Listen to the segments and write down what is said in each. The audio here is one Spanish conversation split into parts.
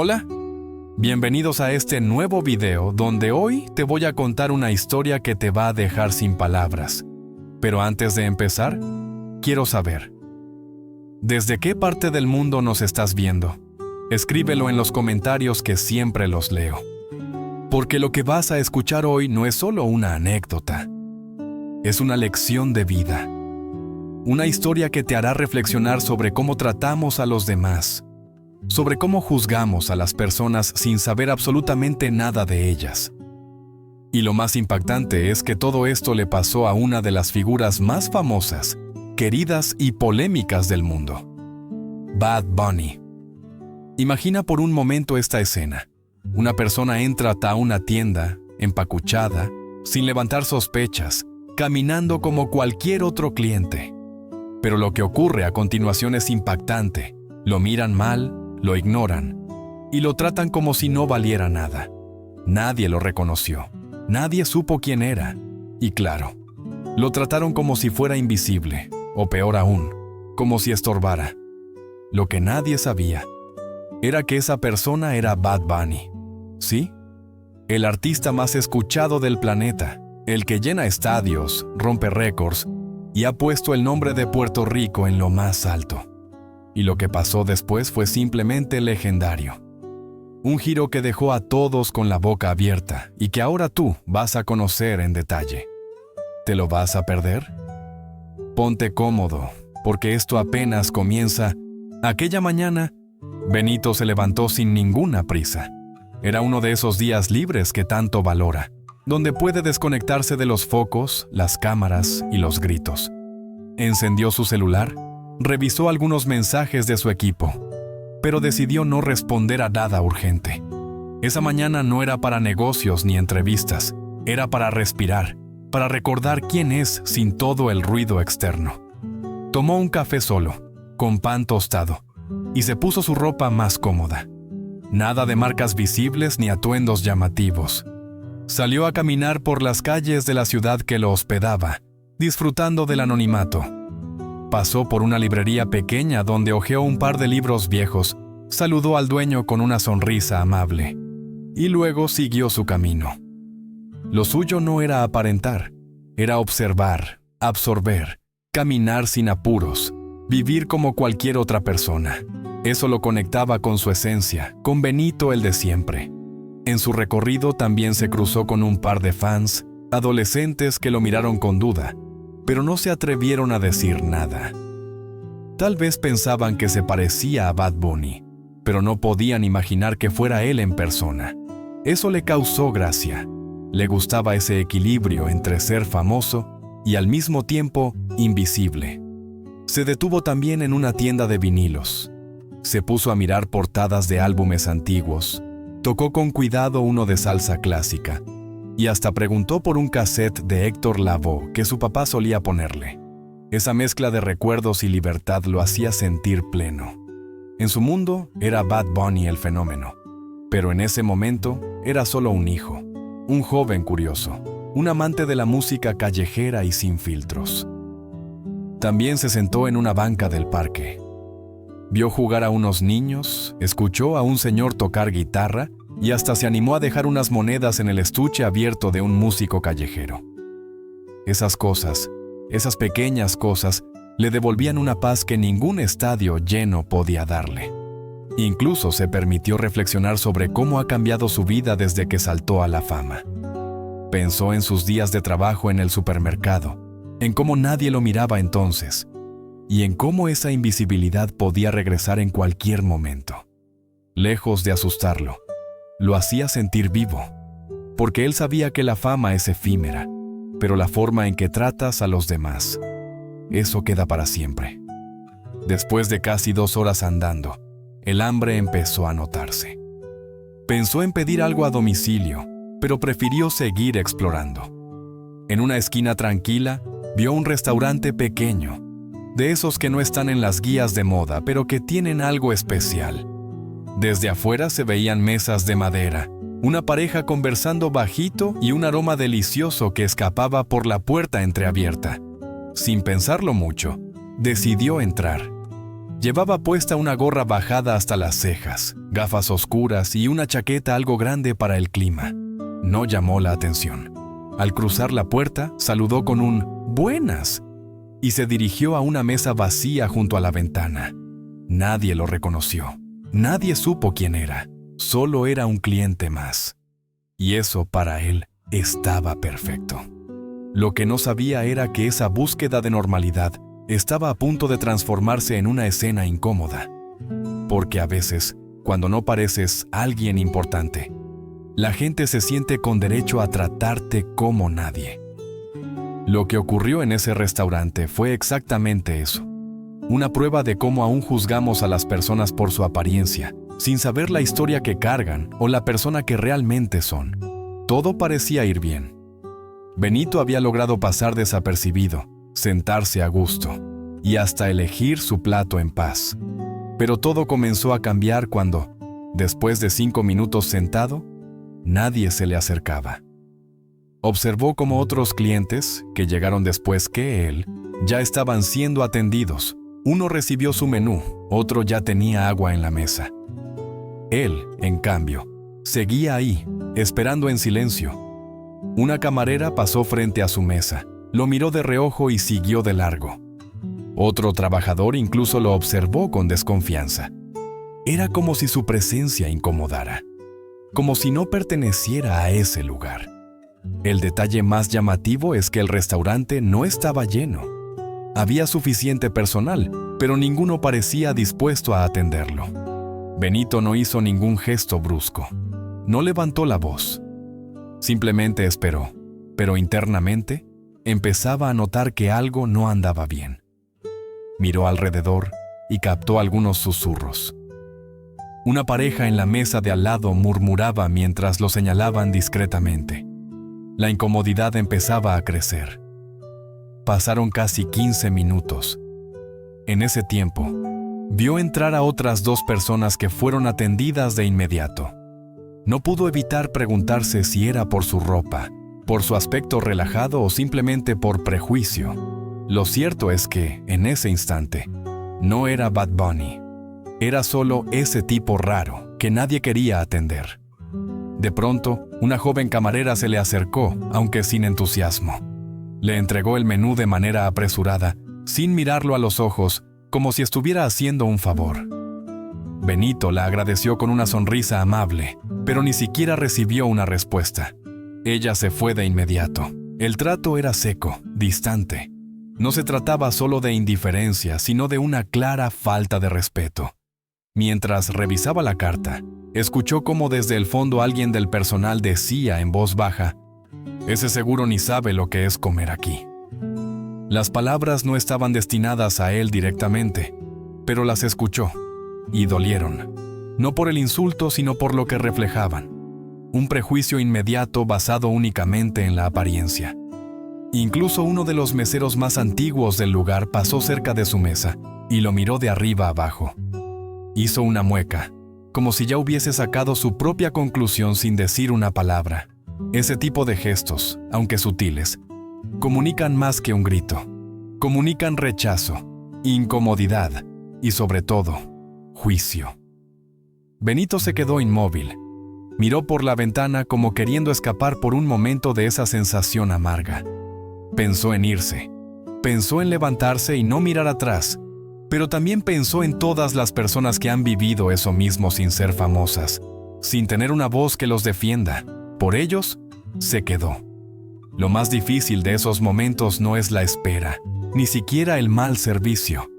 Hola, bienvenidos a este nuevo video donde hoy te voy a contar una historia que te va a dejar sin palabras. Pero antes de empezar, quiero saber, ¿desde qué parte del mundo nos estás viendo? Escríbelo en los comentarios que siempre los leo. Porque lo que vas a escuchar hoy no es solo una anécdota, es una lección de vida. Una historia que te hará reflexionar sobre cómo tratamos a los demás, sobre cómo juzgamos a las personas sin saber absolutamente nada de ellas. Y lo más impactante es que todo esto le pasó a una de las figuras más famosas, queridas y polémicas del mundo, Bad Bunny. Imagina por un momento esta escena. Una persona entra a una tienda, empacuchada, sin levantar sospechas, caminando como cualquier otro cliente. Pero lo que ocurre a continuación es impactante. Lo miran mal, lo ignoran y lo tratan como si no valiera nada. Nadie lo reconoció, nadie supo quién era. Y claro, lo trataron como si fuera invisible, o peor aún, como si estorbara. Lo que nadie sabía era que esa persona era Bad Bunny. ¿Sí? El artista más escuchado del planeta, el que llena estadios, rompe récords y ha puesto el nombre de Puerto Rico en lo más alto. Y lo que pasó después fue simplemente legendario. Un giro que dejó a todos con la boca abierta y que ahora tú vas a conocer en detalle. ¿Te lo vas a perder? Ponte cómodo, porque esto apenas comienza. Aquella mañana, Benito se levantó sin ninguna prisa. Era uno de esos días libres que tanto valora, donde puede desconectarse de los focos, las cámaras y los gritos. Encendió su celular, revisó algunos mensajes de su equipo, pero decidió no responder a nada urgente. Esa mañana no era para negocios ni entrevistas, era para respirar, para recordar quién es sin todo el ruido externo. Tomó un café solo, con pan tostado, y se puso su ropa más cómoda. Nada de marcas visibles ni atuendos llamativos. Salió a caminar por las calles de la ciudad que lo hospedaba, disfrutando del anonimato. Pasó por una librería pequeña donde hojeó un par de libros viejos, saludó al dueño con una sonrisa amable, y luego siguió su camino. Lo suyo no era aparentar, era observar, absorber, caminar sin apuros, vivir como cualquier otra persona. Eso lo conectaba con su esencia, con Benito el de siempre. En su recorrido también se cruzó con un par de fans, adolescentes que lo miraron con duda, pero no se atrevieron a decir nada. Tal vez pensaban que se parecía a Bad Bunny, pero no podían imaginar que fuera él en persona. Eso le causó gracia. Le gustaba ese equilibrio entre ser famoso y al mismo tiempo invisible. Se detuvo también en una tienda de vinilos. Se puso a mirar portadas de álbumes antiguos. Tocó con cuidado uno de salsa clásica. Y hasta preguntó por un cassette de Héctor Lavoe que su papá solía ponerle. Esa mezcla de recuerdos y libertad lo hacía sentir pleno. En su mundo era Bad Bunny el fenómeno, pero en ese momento era solo un hijo, un joven curioso, un amante de la música callejera y sin filtros. También se sentó en una banca del parque. Vio jugar a unos niños, escuchó a un señor tocar guitarra y hasta se animó a dejar unas monedas en el estuche abierto de un músico callejero. Esas cosas, esas pequeñas cosas, le devolvían una paz que ningún estadio lleno podía darle. Incluso se permitió reflexionar sobre cómo ha cambiado su vida desde que saltó a la fama. Pensó en sus días de trabajo en el supermercado, en cómo nadie lo miraba entonces, y en cómo esa invisibilidad podía regresar en cualquier momento. Lejos de asustarlo, lo hacía sentir vivo, porque él sabía que la fama es efímera, pero la forma en que tratas a los demás, eso queda para siempre. Después de casi 2 horas andando, el hambre empezó a notarse. Pensó en pedir algo a domicilio, pero prefirió seguir explorando. En una esquina tranquila, vio un restaurante pequeño, de esos que no están en las guías de moda, pero que tienen algo especial. Desde afuera se veían mesas de madera, una pareja conversando bajito y un aroma delicioso que escapaba por la puerta entreabierta. Sin pensarlo mucho, decidió entrar. Llevaba puesta una gorra bajada hasta las cejas, gafas oscuras y una chaqueta algo grande para el clima. No llamó la atención. Al cruzar la puerta, saludó con un «buenas» y se dirigió a una mesa vacía junto a la ventana. Nadie lo reconoció. Nadie supo quién era. Solo era un cliente más. Y eso para él estaba perfecto. Lo que no sabía era que esa búsqueda de normalidad estaba a punto de transformarse en una escena incómoda. Porque a veces, cuando no pareces alguien importante, la gente se siente con derecho a tratarte como nadie. Lo que ocurrió en ese restaurante fue exactamente eso. Una prueba de cómo aún juzgamos a las personas por su apariencia, sin saber la historia que cargan o la persona que realmente son. Todo parecía ir bien. Benito había logrado pasar desapercibido, sentarse a gusto y hasta elegir su plato en paz. Pero todo comenzó a cambiar cuando, después de 5 minutos sentado, nadie se le acercaba. Observó cómo otros clientes, que llegaron después que él, ya estaban siendo atendidos. Uno recibió su menú, otro ya tenía agua en la mesa. Él, en cambio, seguía ahí, esperando en silencio. Una camarera pasó frente a su mesa, lo miró de reojo y siguió de largo. Otro trabajador incluso lo observó con desconfianza. Era como si su presencia incomodara, como si no perteneciera a ese lugar. El detalle más llamativo es que el restaurante no estaba lleno. Había suficiente personal, pero ninguno parecía dispuesto a atenderlo. Benito no hizo ningún gesto brusco. No levantó la voz. Simplemente esperó, pero internamente empezaba a notar que algo no andaba bien. Miró alrededor y captó algunos susurros. Una pareja en la mesa de al lado murmuraba mientras lo señalaban discretamente. La incomodidad empezaba a crecer. Pasaron casi 15 minutos. En ese tiempo, vio entrar a otras 2 personas que fueron atendidas de inmediato. No pudo evitar preguntarse si era por su ropa, por su aspecto relajado o simplemente por prejuicio. Lo cierto es que, en ese instante, no era Bad Bunny. Era solo ese tipo raro que nadie quería atender. De pronto, una joven camarera se le acercó, aunque sin entusiasmo. Le entregó el menú de manera apresurada, sin mirarlo a los ojos, como si estuviera haciendo un favor. Benito la agradeció con una sonrisa amable, pero ni siquiera recibió una respuesta. Ella se fue de inmediato. El trato era seco, distante. No se trataba solo de indiferencia, sino de una clara falta de respeto. Mientras revisaba la carta, escuchó cómo desde el fondo alguien del personal decía en voz baja: «Ese seguro ni sabe lo que es comer aquí». Las palabras no estaban destinadas a él directamente, pero las escuchó, y dolieron, no por el insulto sino por lo que reflejaban, un prejuicio inmediato basado únicamente en la apariencia. Incluso uno de los meseros más antiguos del lugar pasó cerca de su mesa y lo miró de arriba abajo. Hizo una mueca, como si ya hubiese sacado su propia conclusión sin decir una palabra. Ese tipo de gestos, aunque sutiles, comunican más que un grito. Comunican rechazo, incomodidad y, sobre todo, juicio. Benito se quedó inmóvil. Miró por la ventana como queriendo escapar por un momento de esa sensación amarga. Pensó en irse. Pensó en levantarse y no mirar atrás. Pero también pensó en todas las personas que han vivido eso mismo sin ser famosas, sin tener una voz que los defienda. Por ellos, se quedó. Lo más difícil de esos momentos no es la espera, ni siquiera el mal servicio.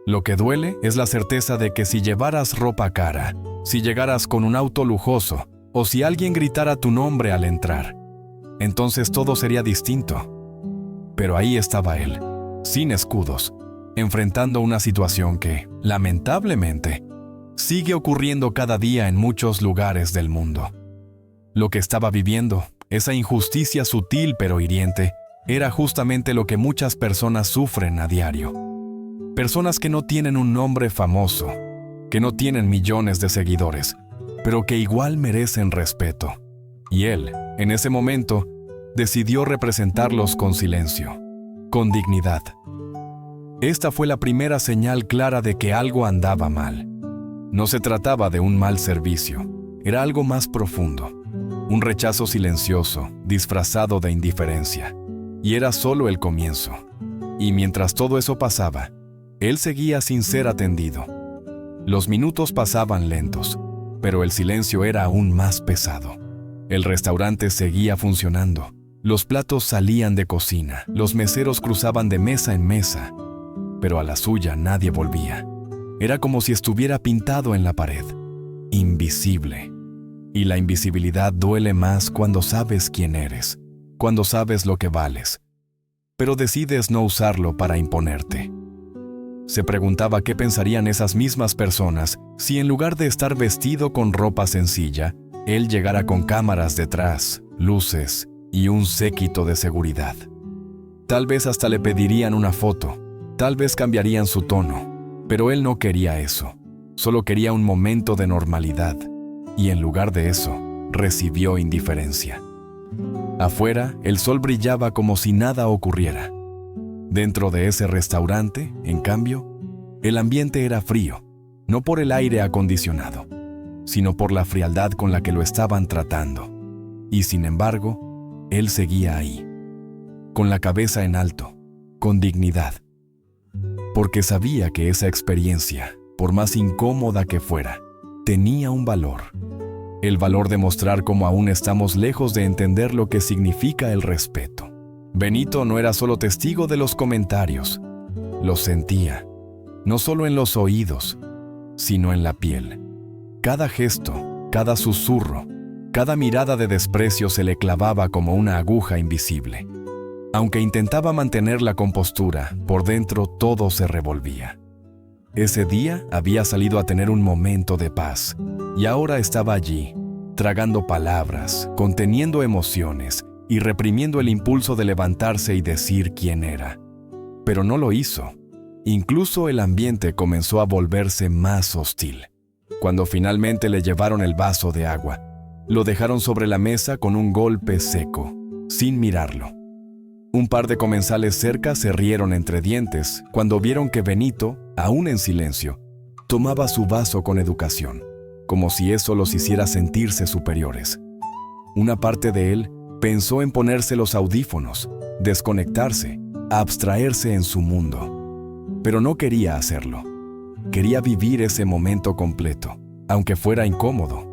Lo que duele es la certeza de que si llevaras ropa cara, si llegaras con un auto lujoso, o si alguien gritara tu nombre al entrar, entonces todo sería distinto. Pero ahí estaba él, sin escudos, enfrentando una situación que, lamentablemente, sigue ocurriendo cada día en muchos lugares del mundo. Lo que estaba viviendo, esa injusticia sutil pero hiriente, era justamente lo que muchas personas sufren a diario. Personas que no tienen un nombre famoso, que no tienen millones de seguidores, pero que igual merecen respeto. Y él, en ese momento, decidió representarlos con silencio, con dignidad. Esta fue la primera señal clara de que algo andaba mal. No se trataba de un mal servicio, era algo más profundo. Un rechazo silencioso, disfrazado de indiferencia. Y era solo el comienzo. Y mientras todo eso pasaba, él seguía sin ser atendido. Los minutos pasaban lentos, pero el silencio era aún más pesado. El restaurante seguía funcionando. Los platos salían de cocina, los meseros cruzaban de mesa en mesa, pero a la suya nadie volvía. Era como si estuviera pintado en la pared, invisible. Y la invisibilidad duele más cuando sabes quién eres, cuando sabes lo que vales, pero decides no usarlo para imponerte. Se preguntaba qué pensarían esas mismas personas si en lugar de estar vestido con ropa sencilla, él llegara con cámaras detrás, luces y un séquito de seguridad. Tal vez hasta le pedirían una foto, tal vez cambiarían su tono, pero él no quería eso, solo quería un momento de normalidad, y en lugar de eso, recibió indiferencia. Afuera, el sol brillaba como si nada ocurriera. Dentro de ese restaurante, en cambio, el ambiente era frío, no por el aire acondicionado, sino por la frialdad con la que lo estaban tratando. Y sin embargo, él seguía ahí, con la cabeza en alto, con dignidad, porque sabía que esa experiencia, por más incómoda que fuera, tenía un valor. El valor de mostrar cómo aún estamos lejos de entender lo que significa el respeto. Benito no era solo testigo de los comentarios, los sentía, no solo en los oídos, sino en la piel. Cada gesto, cada susurro, cada mirada de desprecio se le clavaba como una aguja invisible. Aunque intentaba mantener la compostura, por dentro todo se revolvía. Ese día había salido a tener un momento de paz, y ahora estaba allí, tragando palabras, conteniendo emociones y reprimiendo el impulso de levantarse y decir quién era. Pero no lo hizo. Incluso el ambiente comenzó a volverse más hostil. Cuando finalmente le llevaron el vaso de agua, lo dejaron sobre la mesa con un golpe seco, sin mirarlo. Un par de comensales cerca se rieron entre dientes cuando vieron que Benito, aún en silencio, tomaba su vaso con educación, como si eso los hiciera sentirse superiores. Una parte de él pensó en ponerse los audífonos, desconectarse, abstraerse en su mundo. Pero no quería hacerlo. Quería vivir ese momento completo, aunque fuera incómodo,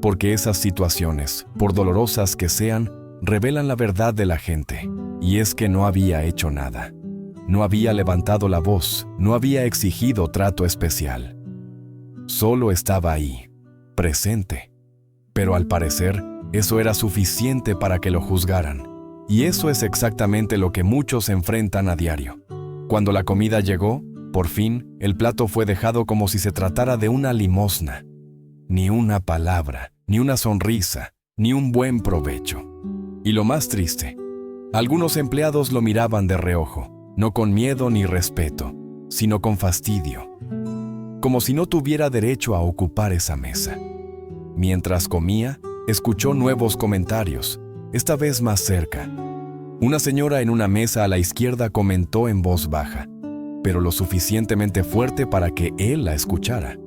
porque esas situaciones, por dolorosas que sean, revelan la verdad de la gente, y es que no había hecho nada. No había levantado la voz, no había exigido trato especial. Solo estaba ahí, presente. Pero al parecer, eso era suficiente para que lo juzgaran. Y eso es exactamente lo que muchos enfrentan a diario. Cuando la comida llegó, por fin, el plato fue dejado como si se tratara de una limosna. Ni una palabra, ni una sonrisa, ni un buen provecho. Y lo más triste, algunos empleados lo miraban de reojo, no con miedo ni respeto, sino con fastidio, como si no tuviera derecho a ocupar esa mesa. Mientras comía, escuchó nuevos comentarios, esta vez más cerca. Una señora en una mesa a la izquierda comentó en voz baja, pero lo suficientemente fuerte para que él la escuchara.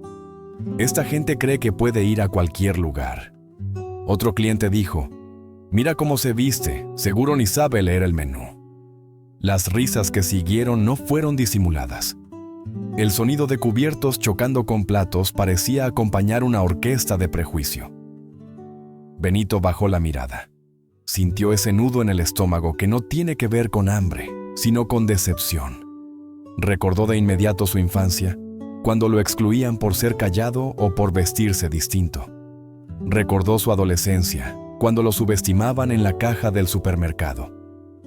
Esta gente cree que puede ir a cualquier lugar. Otro cliente dijo, mira cómo se viste, seguro ni sabe leer el menú. Las risas que siguieron no fueron disimuladas. El sonido de cubiertos chocando con platos parecía acompañar una orquesta de prejuicio. Benito bajó la mirada. Sintió ese nudo en el estómago que no tiene que ver con hambre, sino con decepción. Recordó de inmediato su infancia, cuando lo excluían por ser callado o por vestirse distinto. Recordó su adolescencia, cuando lo subestimaban en la caja del supermercado.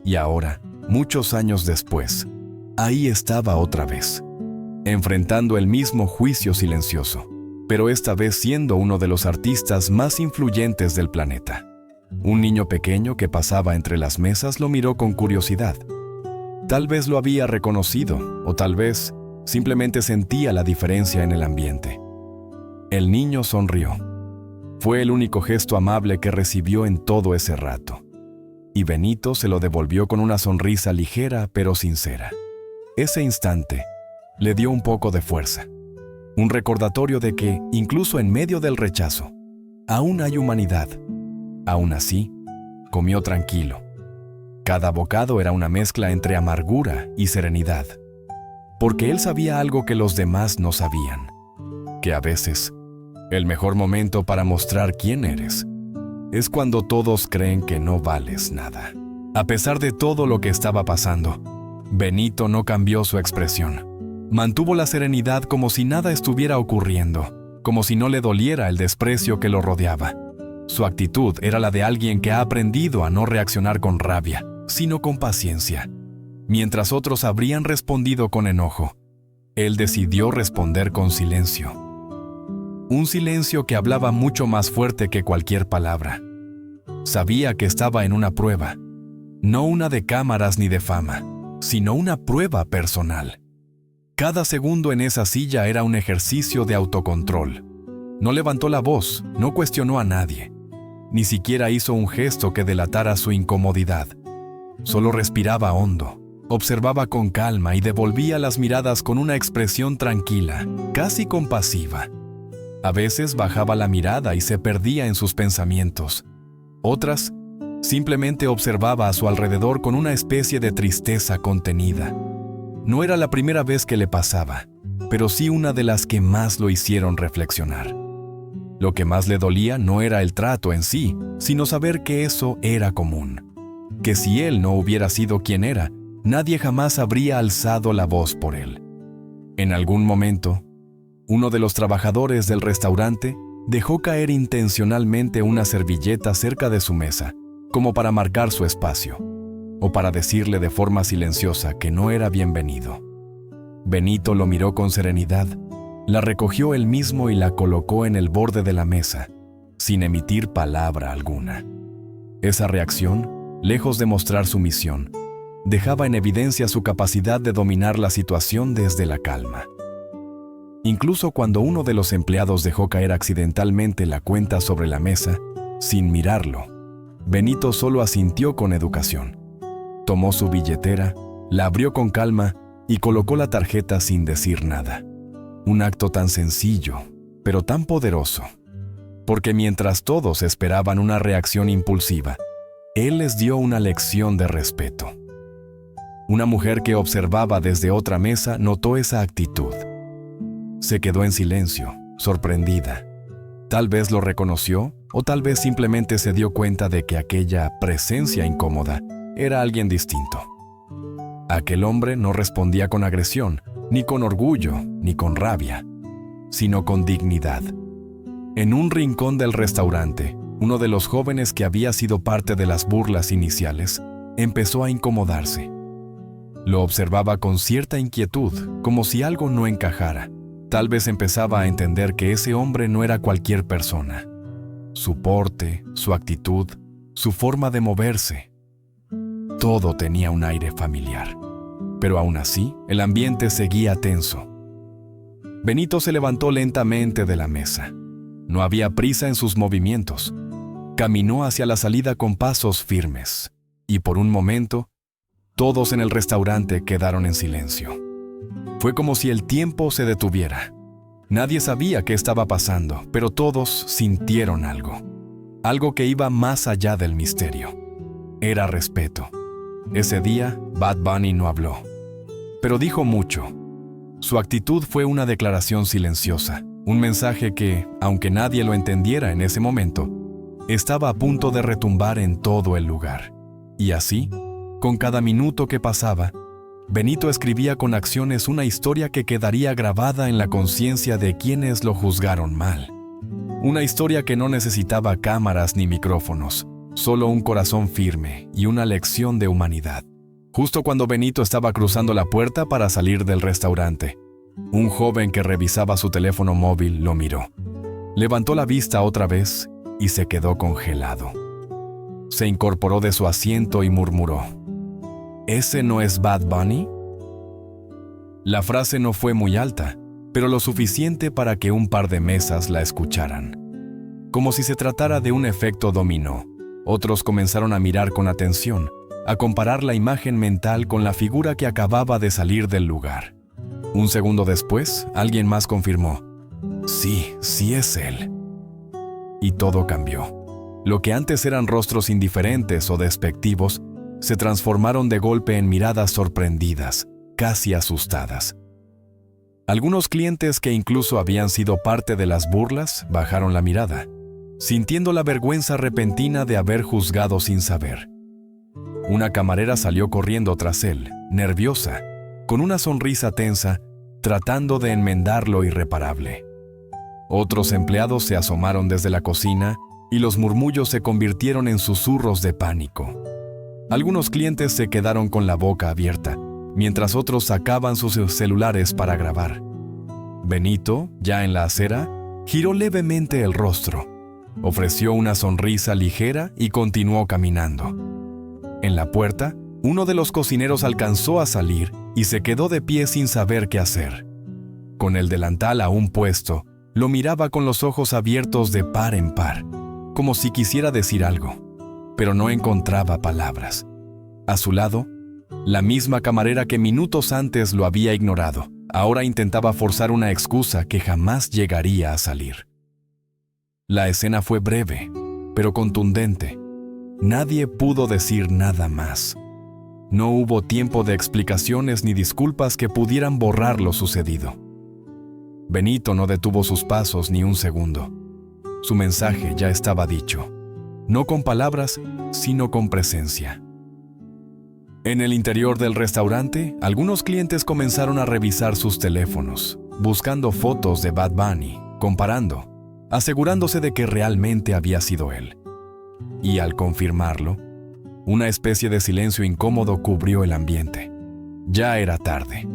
Y ahora, muchos años después, ahí estaba otra vez, enfrentando el mismo juicio silencioso, pero esta vez siendo uno de los artistas más influyentes del planeta. Un niño pequeño que pasaba entre las mesas lo miró con curiosidad. Tal vez lo había reconocido, o tal vez simplemente sentía la diferencia en el ambiente. El niño sonrió. Fue el único gesto amable que recibió en todo ese rato. Y Benito se lo devolvió con una sonrisa ligera pero sincera. Ese instante le dio un poco de fuerza, un recordatorio de que, incluso en medio del rechazo, aún hay humanidad. Aún así, comió tranquilo. Cada bocado era una mezcla entre amargura y serenidad, porque él sabía algo que los demás no sabían, que a veces el mejor momento para mostrar quién eres es cuando todos creen que no vales nada. A pesar de todo lo que estaba pasando, Benito no cambió su expresión. Mantuvo la serenidad como si nada estuviera ocurriendo, como si no le doliera el desprecio que lo rodeaba. Su actitud era la de alguien que ha aprendido a no reaccionar con rabia, sino con paciencia. Mientras otros habrían respondido con enojo, él decidió responder con silencio. Un silencio que hablaba mucho más fuerte que cualquier palabra. Sabía que estaba en una prueba, no una de cámaras ni de fama, sino una prueba personal. Cada segundo en esa silla era un ejercicio de autocontrol. No levantó la voz, no cuestionó a nadie. Ni siquiera hizo un gesto que delatara su incomodidad. Solo respiraba hondo, observaba con calma y devolvía las miradas con una expresión tranquila, casi compasiva. A veces bajaba la mirada y se perdía en sus pensamientos. Otras, simplemente observaba a su alrededor con una especie de tristeza contenida. No era la primera vez que le pasaba, pero sí una de las que más lo hicieron reflexionar. Lo que más le dolía no era el trato en sí, sino saber que eso era común. Que si él no hubiera sido quien era, nadie jamás habría alzado la voz por él. En algún momento, uno de los trabajadores del restaurante dejó caer intencionalmente una servilleta cerca de su mesa, como para marcar su espacio, o para decirle de forma silenciosa que no era bienvenido. Benito lo miró con serenidad, la recogió él mismo y la colocó en el borde de la mesa, sin emitir palabra alguna. Esa reacción, lejos de mostrar sumisión, dejaba en evidencia su capacidad de dominar la situación desde la calma. Incluso cuando uno de los empleados dejó caer accidentalmente la cuenta sobre la mesa, sin mirarlo, Benito solo asintió con educación. Tomó su billetera, la abrió con calma y colocó la tarjeta sin decir nada. Un acto tan sencillo, pero tan poderoso, porque mientras todos esperaban una reacción impulsiva, él les dio una lección de respeto. Una mujer que observaba desde otra mesa notó esa actitud. Se quedó en silencio, sorprendida. Tal vez lo reconoció o tal vez simplemente se dio cuenta de que aquella presencia incómoda era alguien distinto. Aquel hombre no respondía con agresión, ni con orgullo, ni con rabia, sino con dignidad. En un rincón del restaurante, uno de los jóvenes que había sido parte de las burlas iniciales empezó a incomodarse. Lo observaba con cierta inquietud, como si algo no encajara. Tal vez empezaba a entender que ese hombre no era cualquier persona. Su porte, su actitud, su forma de moverse, todo tenía un aire familiar. Pero aún así, el ambiente seguía tenso. Benito se levantó lentamente de la mesa. No había prisa en sus movimientos. Caminó hacia la salida con pasos firmes. Y por un momento, todos en el restaurante quedaron en silencio. Fue como si el tiempo se detuviera. Nadie sabía qué estaba pasando, pero todos sintieron algo. Algo que iba más allá del misterio. Era respeto. Ese día, Bad Bunny no habló, pero dijo mucho. Su actitud fue una declaración silenciosa, un mensaje que, aunque nadie lo entendiera en ese momento, estaba a punto de retumbar en todo el lugar. Y así, con cada minuto que pasaba, Benito escribía con acciones una historia que quedaría grabada en la conciencia de quienes lo juzgaron mal. Una historia que no necesitaba cámaras ni micrófonos, solo un corazón firme y una lección de humanidad. Justo cuando Benito estaba cruzando la puerta para salir del restaurante, un joven que revisaba su teléfono móvil lo miró. Levantó la vista otra vez y se quedó congelado. Se incorporó de su asiento y murmuró: ¿Ese no es Bad Bunny? La frase no fue muy alta, pero lo suficiente para que un par de mesas la escucharan. Como si se tratara de un efecto dominó, otros comenzaron a mirar con atención, a comparar la imagen mental con la figura que acababa de salir del lugar. Un segundo después, alguien más confirmó: sí, sí es él. Y todo cambió. Lo que antes eran rostros indiferentes o despectivos, se transformaron de golpe en miradas sorprendidas, casi asustadas. Algunos clientes que incluso habían sido parte de las burlas bajaron la mirada, sintiendo la vergüenza repentina de haber juzgado sin saber. Una camarera salió corriendo tras él, nerviosa, con una sonrisa tensa, tratando de enmendar lo irreparable. Otros empleados se asomaron desde la cocina y los murmullos se convirtieron en susurros de pánico. Algunos clientes se quedaron con la boca abierta, mientras otros sacaban sus celulares para grabar. Benito, ya en la acera, giró levemente el rostro, ofreció una sonrisa ligera y continuó caminando. En la puerta, uno de los cocineros alcanzó a salir y se quedó de pie sin saber qué hacer. Con el delantal aún puesto, lo miraba con los ojos abiertos de par en par, como si quisiera decir algo, pero no encontraba palabras. A su lado, la misma camarera que minutos antes lo había ignorado, ahora intentaba forzar una excusa que jamás llegaría a salir. La escena fue breve, pero contundente. Nadie pudo decir nada más. No hubo tiempo de explicaciones ni disculpas que pudieran borrar lo sucedido. Benito no detuvo sus pasos ni un segundo. Su mensaje ya estaba dicho, no con palabras, sino con presencia. En el interior del restaurante, algunos clientes comenzaron a revisar sus teléfonos, buscando fotos de Bad Bunny, comparando, asegurándose de que realmente había sido él. Y al confirmarlo, una especie de silencio incómodo cubrió el ambiente. Ya era tarde.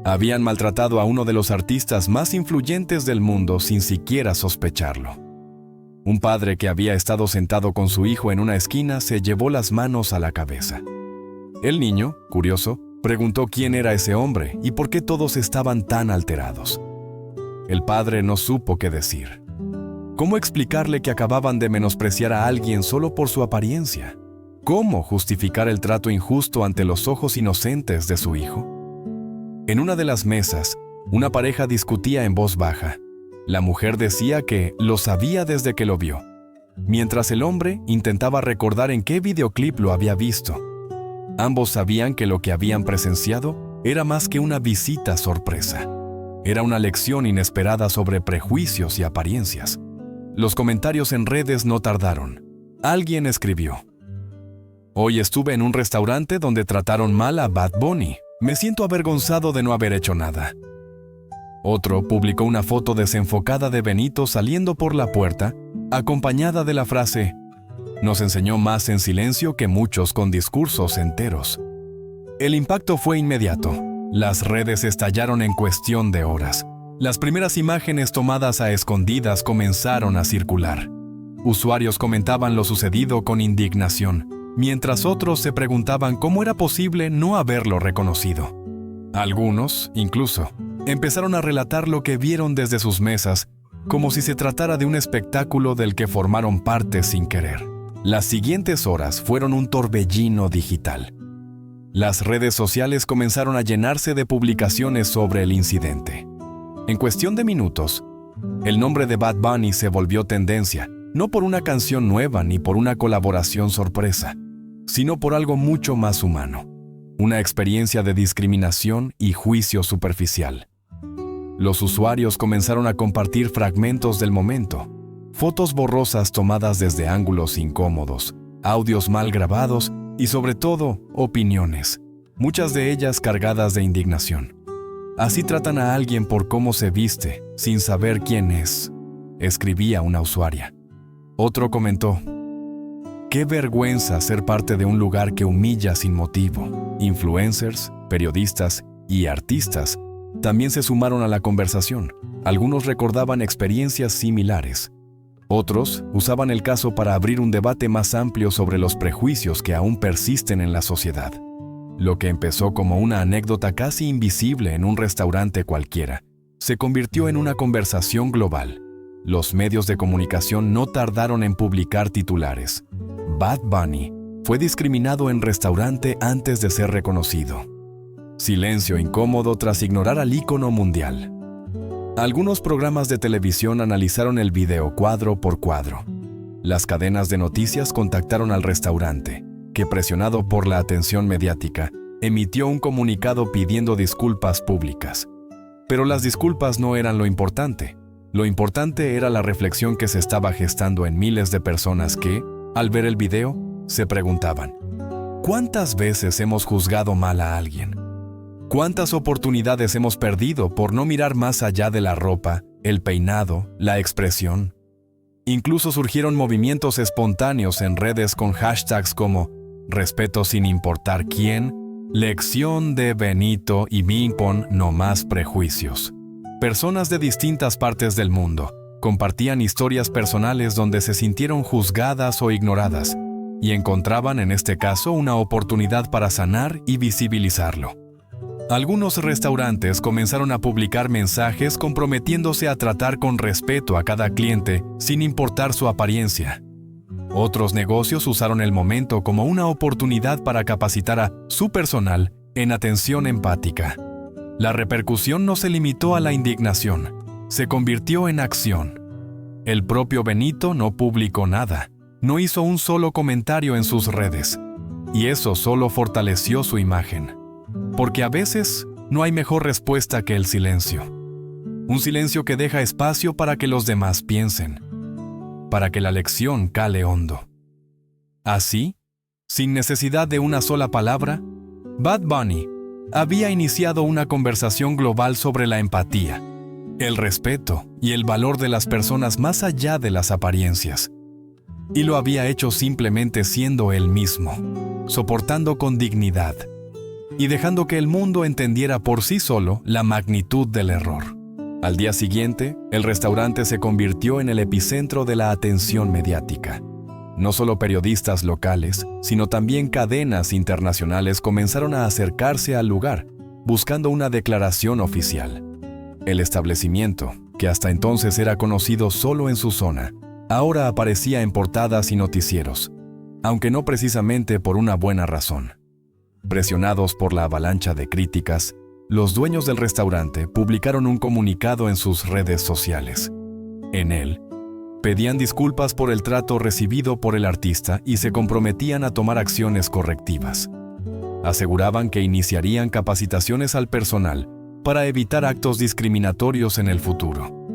Habían maltratado a uno de los artistas más influyentes del mundo sin siquiera sospecharlo. Un padre que había estado sentado con su hijo en una esquina se llevó las manos a la cabeza. El niño, curioso, preguntó quién era ese hombre y por qué todos estaban tan alterados. El padre no supo qué decir. ¿Cómo explicarle que acababan de menospreciar a alguien solo por su apariencia? ¿Cómo justificar el trato injusto ante los ojos inocentes de su hijo? En una de las mesas, una pareja discutía en voz baja. La mujer decía que lo sabía desde que lo vio, mientras el hombre intentaba recordar en qué videoclip lo había visto. Ambos sabían que lo que habían presenciado era más que una visita sorpresa. Era una lección inesperada sobre prejuicios y apariencias. Los comentarios en redes no tardaron. Alguien escribió: «Hoy estuve en un restaurante donde trataron mal a Bad Bunny. Me siento avergonzado de no haber hecho nada». Otro publicó una foto desenfocada de Benito saliendo por la puerta, acompañada de la frase: «Nos enseñó más en silencio que muchos con discursos enteros». El impacto fue inmediato. Las redes estallaron en cuestión de horas. Las primeras imágenes tomadas a escondidas comenzaron a circular. Usuarios comentaban lo sucedido con indignación, mientras otros se preguntaban cómo era posible no haberlo reconocido. Algunos, incluso, empezaron a relatar lo que vieron desde sus mesas, como si se tratara de un espectáculo del que formaron parte sin querer. Las siguientes horas fueron un torbellino digital. Las redes sociales comenzaron a llenarse de publicaciones sobre el incidente. En cuestión de minutos, el nombre de Bad Bunny se volvió tendencia, no por una canción nueva ni por una colaboración sorpresa, sino por algo mucho más humano, una experiencia de discriminación y juicio superficial. Los usuarios comenzaron a compartir fragmentos del momento, fotos borrosas tomadas desde ángulos incómodos, audios mal grabados y sobre todo, opiniones, muchas de ellas cargadas de indignación. «Así tratan a alguien por cómo se viste, sin saber quién es», escribía una usuaria. Otro comentó: «Qué vergüenza ser parte de un lugar que humilla sin motivo». Influencers, periodistas y artistas también se sumaron a la conversación. Algunos recordaban experiencias similares. Otros usaban el caso para abrir un debate más amplio sobre los prejuicios que aún persisten en la sociedad. Lo que empezó como una anécdota casi invisible en un restaurante cualquiera, se convirtió en una conversación global. Los medios de comunicación no tardaron en publicar titulares: «Bad Bunny, Fue discriminado en restaurante antes de ser reconocido. Silencio incómodo tras ignorar al ícono mundial. Algunos programas de televisión analizaron el video cuadro por cuadro. Las cadenas de noticias contactaron al restaurante, que, presionado por la atención mediática, emitió un comunicado pidiendo disculpas públicas. Pero las disculpas no eran lo importante. Lo importante era la reflexión que se estaba gestando en miles de personas que, al ver el video, se preguntaban: ¿cuántas veces hemos juzgado mal a alguien? ¿Cuántas oportunidades hemos perdido por no mirar más allá de la ropa, el peinado, la expresión? Incluso surgieron movimientos espontáneos en redes con hashtags como respeto sin importar quién, lección de Benito y Ping-Pong, no más prejuicios. Personas de distintas partes del mundo compartían historias personales donde se sintieron juzgadas o ignoradas y encontraban en este caso una oportunidad para sanar y visibilizarlo. Algunos restaurantes comenzaron a publicar mensajes comprometiéndose a tratar con respeto a cada cliente sin importar su apariencia. Otros negocios usaron el momento como una oportunidad para capacitar a su personal en atención empática. La repercusión no se limitó a la indignación, se convirtió en acción. El propio Benito no publicó nada, no hizo un solo comentario en sus redes, y eso solo fortaleció su imagen. Porque a veces no hay mejor respuesta que el silencio. Un silencio que deja espacio para que los demás piensen, para que la lección cale hondo. Así, sin necesidad de una sola palabra, Bad Bunny había iniciado una conversación global sobre la empatía, el respeto y el valor de las personas más allá de las apariencias. Y lo había hecho simplemente siendo él mismo, soportando con dignidad y dejando que el mundo entendiera por sí solo la magnitud del error. Al día siguiente, el restaurante se convirtió en el epicentro de la atención mediática. No solo periodistas locales, sino también cadenas internacionales comenzaron a acercarse al lugar, buscando una declaración oficial. El establecimiento, que hasta entonces era conocido solo en su zona, ahora aparecía en portadas y noticieros, aunque no precisamente por una buena razón. Presionados por la avalancha de críticas, los dueños del restaurante publicaron un comunicado en sus redes sociales. En él, pedían disculpas por el trato recibido por el artista y se comprometían a tomar acciones correctivas. Aseguraban que iniciarían capacitaciones al personal para evitar actos discriminatorios en el futuro.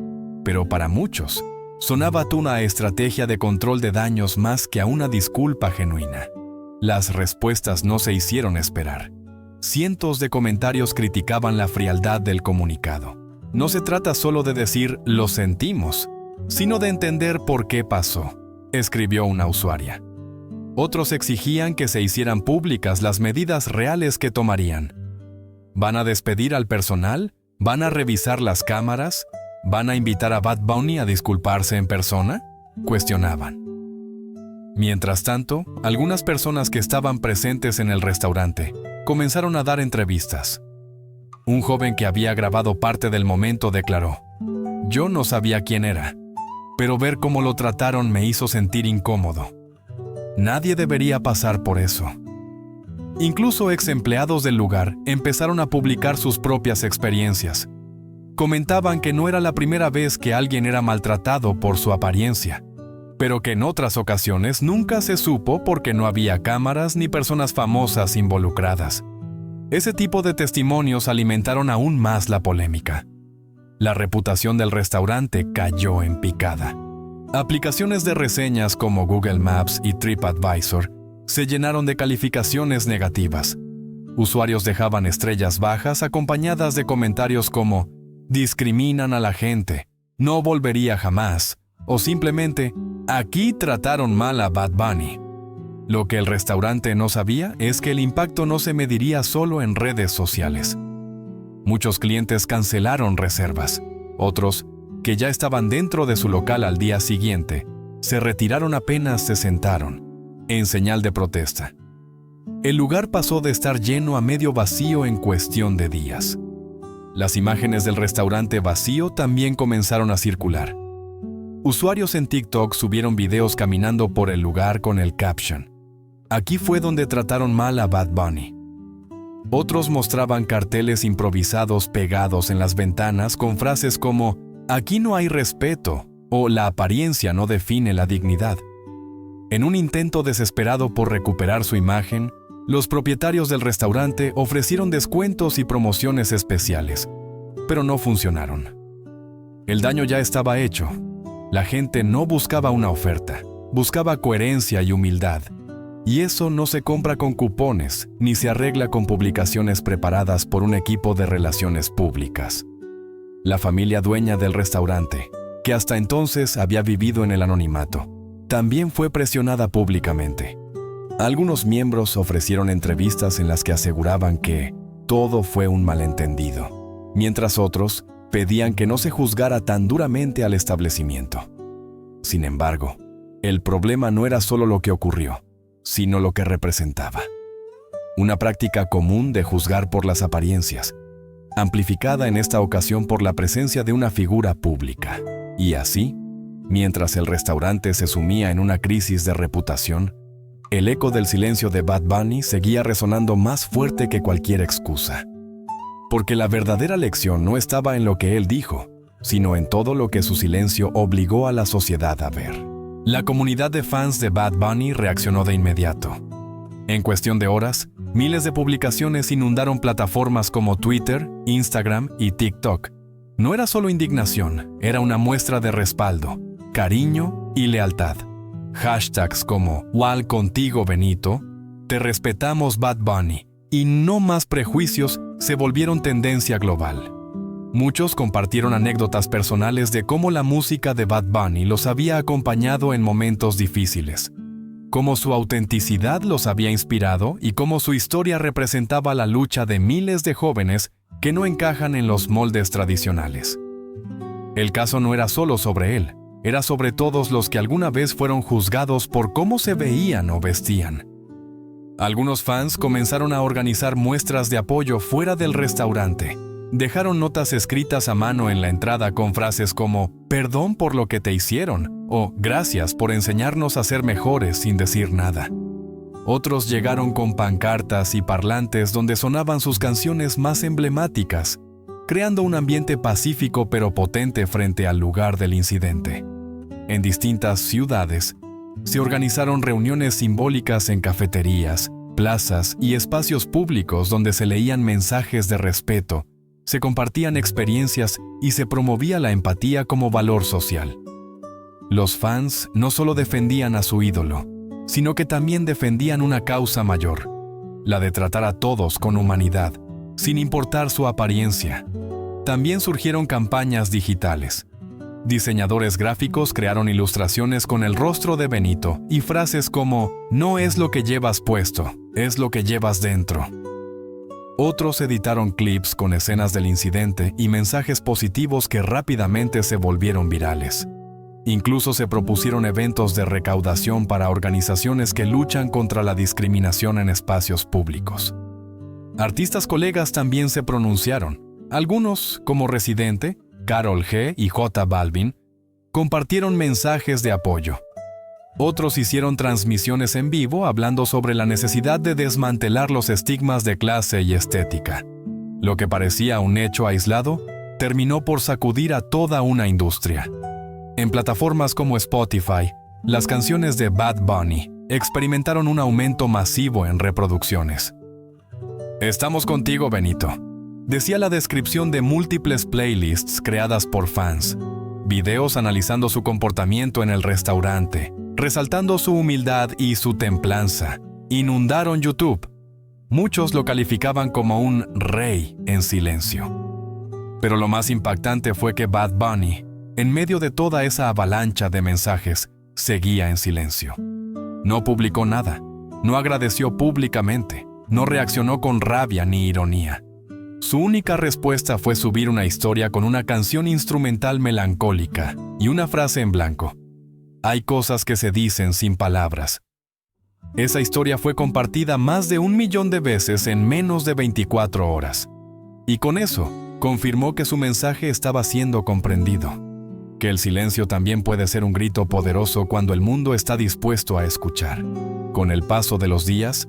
Pero para muchos, sonaba una estrategia de control de daños más que a una disculpa genuina. Las respuestas no se hicieron esperar. Cientos de comentarios criticaban la frialdad del comunicado. No se trata solo de decir «lo sentimos», sino de entender por qué pasó, escribió una usuaria. Otros exigían que se hicieran públicas las medidas reales que tomarían. ¿Van a despedir al personal? ¿Van a revisar las cámaras? ¿Van a invitar a Bad Bunny a disculparse en persona?, cuestionaban. Mientras tanto, algunas personas que estaban presentes en el restaurante comenzaron a dar entrevistas. Un joven que había grabado parte del momento declaró: «Yo no sabía quién era, pero ver cómo lo trataron me hizo sentir incómodo. Nadie debería pasar por eso». Incluso ex empleados del lugar empezaron a publicar sus propias experiencias. Comentaban que no era la primera vez que alguien era maltratado por su apariencia, pero que en otras ocasiones nunca se supo porque no había cámaras ni personas famosas involucradas. Ese tipo de testimonios alimentaron aún más la polémica. La reputación del restaurante cayó en picada. Aplicaciones de reseñas como Google Maps y TripAdvisor se llenaron de calificaciones negativas. Usuarios dejaban estrellas bajas acompañadas de comentarios como «discriminan a la gente», «no volvería jamás» o simplemente «aquí trataron mal a Bad Bunny». Lo que el restaurante no sabía es que el impacto no se mediría solo en redes sociales. Muchos clientes cancelaron reservas. Otros, que ya estaban dentro de su local al día siguiente, se retiraron apenas se sentaron, en señal de protesta. El lugar pasó de estar lleno a medio vacío en cuestión de días. Las imágenes del restaurante vacío también comenzaron a circular. Usuarios en TikTok subieron videos caminando por el lugar con el caption: Aquí fue donde trataron mal a Bad Bunny. Otros mostraban carteles improvisados pegados en las ventanas con frases como «Aquí no hay respeto» o «La apariencia no define la dignidad». En un intento desesperado por recuperar su imagen, los propietarios del restaurante ofrecieron descuentos y promociones especiales, pero no funcionaron. El daño ya estaba hecho. La gente no buscaba una oferta, buscaba coherencia y humildad. Y eso no se compra con cupones, ni se arregla con publicaciones preparadas por un equipo de relaciones públicas. La familia dueña del restaurante, que hasta entonces había vivido en el anonimato, también fue presionada públicamente. Algunos miembros ofrecieron entrevistas en las que aseguraban que todo fue un malentendido, mientras otros pedían que no se juzgara tan duramente al establecimiento. Sin embargo, el problema no era solo lo que ocurrió, sino lo que representaba. Una práctica común de juzgar por las apariencias, amplificada en esta ocasión por la presencia de una figura pública. Y así, mientras el restaurante se sumía en una crisis de reputación, el eco del silencio de Bad Bunny seguía resonando más fuerte que cualquier excusa. Porque la verdadera lección no estaba en lo que él dijo, sino en todo lo que su silencio obligó a la sociedad a ver. La comunidad de fans de Bad Bunny reaccionó de inmediato. En cuestión de horas, miles de publicaciones inundaron plataformas como Twitter, Instagram y TikTok. No era solo indignación, era una muestra de respaldo, cariño y lealtad. Hashtags como «Wal contigo Benito», «Te respetamos Bad Bunny» y «No más prejuicios» se volvieron tendencia global. Muchos compartieron anécdotas personales de cómo la música de Bad Bunny los había acompañado en momentos difíciles, cómo su autenticidad los había inspirado y cómo su historia representaba la lucha de miles de jóvenes que no encajan en los moldes tradicionales. El caso no era solo sobre él, era sobre todos los que alguna vez fueron juzgados por cómo se veían o vestían. Algunos fans comenzaron a organizar muestras de apoyo fuera del restaurante. Dejaron notas escritas a mano en la entrada con frases como «Perdón por lo que te hicieron» o «Gracias por enseñarnos a ser mejores» sin decir nada. Otros llegaron con pancartas y parlantes donde sonaban sus canciones más emblemáticas, creando un ambiente pacífico pero potente frente al lugar del incidente. En distintas ciudades, se organizaron reuniones simbólicas en cafeterías, plazas y espacios públicos donde se leían mensajes de respeto, se compartían experiencias y se promovía la empatía como valor social. Los fans no solo defendían a su ídolo, sino que también defendían una causa mayor, la de tratar a todos con humanidad, sin importar su apariencia. También surgieron campañas digitales. Diseñadores gráficos crearon ilustraciones con el rostro de Benito y frases como «No es lo que llevas puesto, es lo que llevas dentro». Otros editaron clips con escenas del incidente y mensajes positivos que rápidamente se volvieron virales. Incluso se propusieron eventos de recaudación para organizaciones que luchan contra la discriminación en espacios públicos. Artistas colegas también se pronunciaron. Algunos, como Residente, Karol G y J Balvin, compartieron mensajes de apoyo. Otros hicieron transmisiones en vivo hablando sobre la necesidad de desmantelar los estigmas de clase y estética. Lo que parecía un hecho aislado, terminó por sacudir a toda una industria. En plataformas como Spotify, las canciones de Bad Bunny experimentaron un aumento masivo en reproducciones. «Estamos contigo, Benito», decía la descripción de múltiples playlists creadas por fans, videos analizando su comportamiento en el restaurante, resaltando su humildad y su templanza, inundaron YouTube. Muchos lo calificaban como un rey en silencio. Pero lo más impactante fue que Bad Bunny, en medio de toda esa avalancha de mensajes, seguía en silencio. No publicó nada, no agradeció públicamente, no reaccionó con rabia ni ironía. Su única respuesta fue subir una historia con una canción instrumental melancólica y una frase en blanco. «Hay cosas que se dicen sin palabras». Esa historia fue compartida más de 1 millón de veces en menos de 24 horas. Y con eso, confirmó que su mensaje estaba siendo comprendido. que el silencio también puede ser un grito poderoso cuando el mundo está dispuesto a escuchar. Con el paso de los días,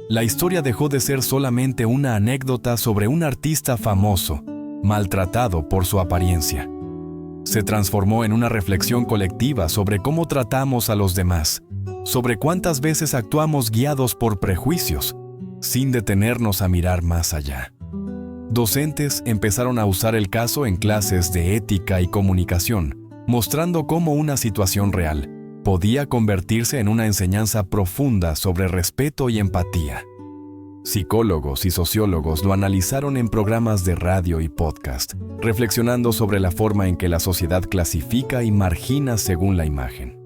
la historia dejó de ser solamente una anécdota sobre un artista famoso, maltratado por su apariencia. Se transformó en una reflexión colectiva sobre cómo tratamos a los demás, sobre cuántas veces actuamos guiados por prejuicios, sin detenernos a mirar más allá. Docentes empezaron a usar el caso en clases de ética y comunicación, mostrando cómo una situación real podía convertirse en una enseñanza profunda sobre respeto y empatía. Psicólogos y sociólogos lo analizaron en programas de radio y podcast, reflexionando sobre la forma en que la sociedad clasifica y margina según la imagen.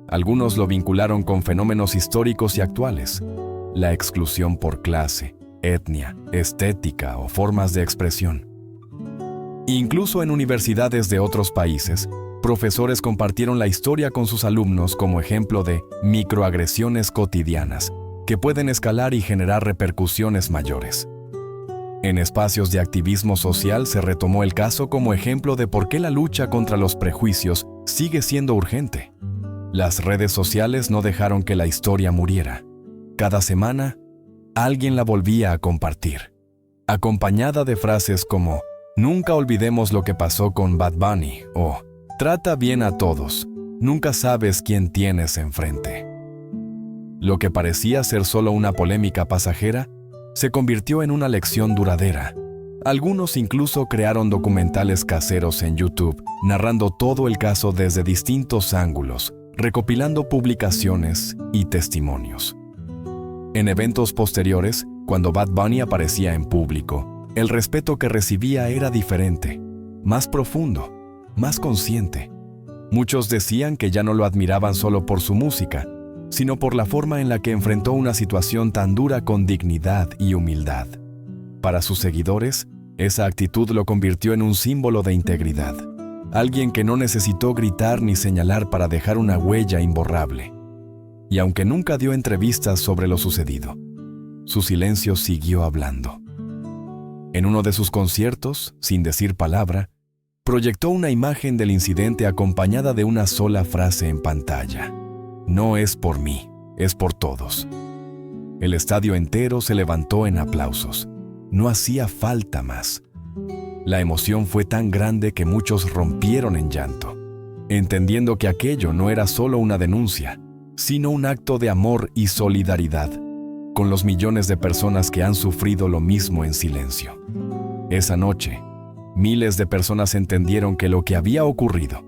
Algunos lo vincularon con fenómenos históricos y actuales, la exclusión por clase, etnia, estética o formas de expresión. Incluso en universidades de otros países, profesores compartieron la historia con sus alumnos como ejemplo de microagresiones cotidianas que pueden escalar y generar repercusiones mayores. En espacios de activismo social se retomó el caso como ejemplo de por qué la lucha contra los prejuicios sigue siendo urgente. Las redes sociales no dejaron que la historia muriera. Cada semana, alguien la volvía a compartir, acompañada de frases como «Nunca olvidemos lo que pasó con Bad Bunny» o «Trata bien a todos, nunca sabes quién tienes enfrente». Lo que parecía ser solo una polémica pasajera, se convirtió en una lección duradera. Algunos incluso crearon documentales caseros en YouTube, narrando todo el caso desde distintos ángulos, recopilando publicaciones y testimonios. En eventos posteriores, cuando Bad Bunny aparecía en público, el respeto que recibía era diferente, más profundo, más consciente. Muchos decían que ya no lo admiraban solo por su música, sino por la forma en la que enfrentó una situación tan dura con dignidad y humildad. Para sus seguidores, esa actitud lo convirtió en un símbolo de integridad, alguien que no necesitó gritar ni señalar para dejar una huella imborrable. Y aunque nunca dio entrevistas sobre lo sucedido, su silencio siguió hablando. En uno de sus conciertos, sin decir palabra, proyectó una imagen del incidente acompañada de una sola frase en pantalla: «No es por mí, es por todos». El estadio entero se levantó en aplausos. No hacía falta más. La emoción fue tan grande que muchos rompieron en llanto, entendiendo que aquello no era solo una denuncia, sino un acto de amor y solidaridad con los millones de personas que han sufrido lo mismo en silencio. Esa noche, miles de personas entendieron que lo que había ocurrido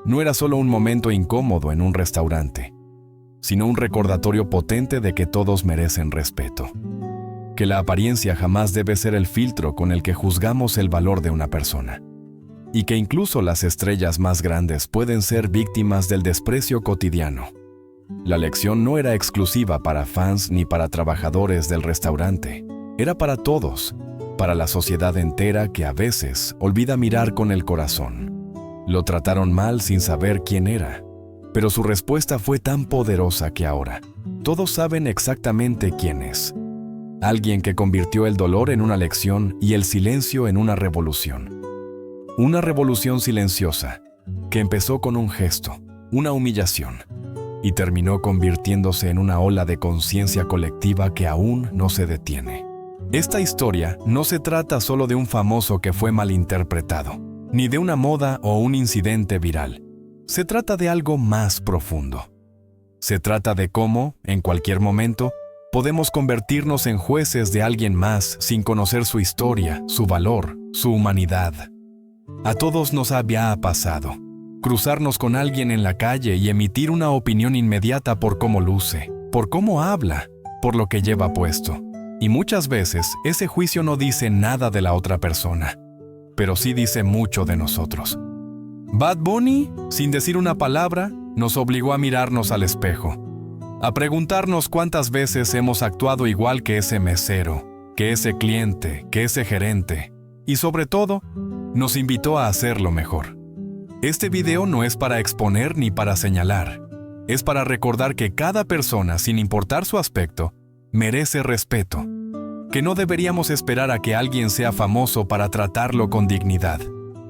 no era solo un momento incómodo en un restaurante, sino un recordatorio potente de que todos merecen respeto, que la apariencia jamás debe ser el filtro con el que juzgamos el valor de una persona, y que incluso las estrellas más grandes pueden ser víctimas del desprecio cotidiano. La lección no era exclusiva para fans ni para trabajadores del restaurante, era para todos, para la sociedad entera que a veces olvida mirar con el corazón. Lo trataron mal sin saber quién era, pero su respuesta fue tan poderosa que ahora todos saben exactamente quién es. Alguien que convirtió el dolor en una lección y el silencio en una revolución. Una revolución silenciosa que empezó con un gesto, una humillación, y terminó convirtiéndose en una ola de conciencia colectiva que aún no se detiene. Esta historia no se trata solo de un famoso que fue malinterpretado, ni de una moda o un incidente viral. Se trata de algo más profundo. Se trata de cómo, en cualquier momento, podemos convertirnos en jueces de alguien más sin conocer su historia, su valor, su humanidad. A todos nos había pasado cruzarnos con alguien en la calle y emitir una opinión inmediata por cómo luce, por cómo habla, por lo que lleva puesto. Y muchas veces ese juicio no dice nada de la otra persona, pero sí dice mucho de nosotros. Bad Bunny, sin decir una palabra, nos obligó a mirarnos al espejo, a preguntarnos cuántas veces hemos actuado igual que ese mesero, que ese cliente, que ese gerente, y sobre todo, nos invitó a hacerlo mejor. Este video no es para exponer ni para señalar, es para recordar que cada persona, sin importar su aspecto, merece respeto, que no deberíamos esperar a que alguien sea famoso para tratarlo con dignidad,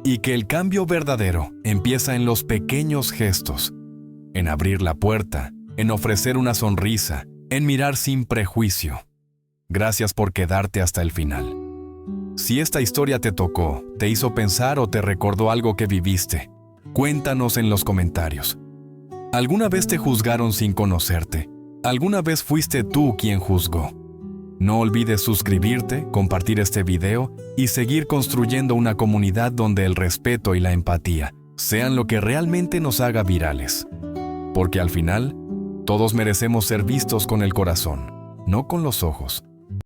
Y que el cambio verdadero empieza en los pequeños gestos, en abrir la puerta, en ofrecer una sonrisa, en mirar sin prejuicio. Gracias por quedarte hasta el final. Si esta historia te tocó, te hizo pensar o te recordó algo que viviste, cuéntanos en los comentarios. ¿Alguna vez te juzgaron sin conocerte? ¿Alguna vez fuiste tú quien juzgó? No olvides suscribirte, compartir este video y seguir construyendo una comunidad donde el respeto y la empatía sean lo que realmente nos haga virales. Porque al final, todos merecemos ser vistos con el corazón, no con los ojos.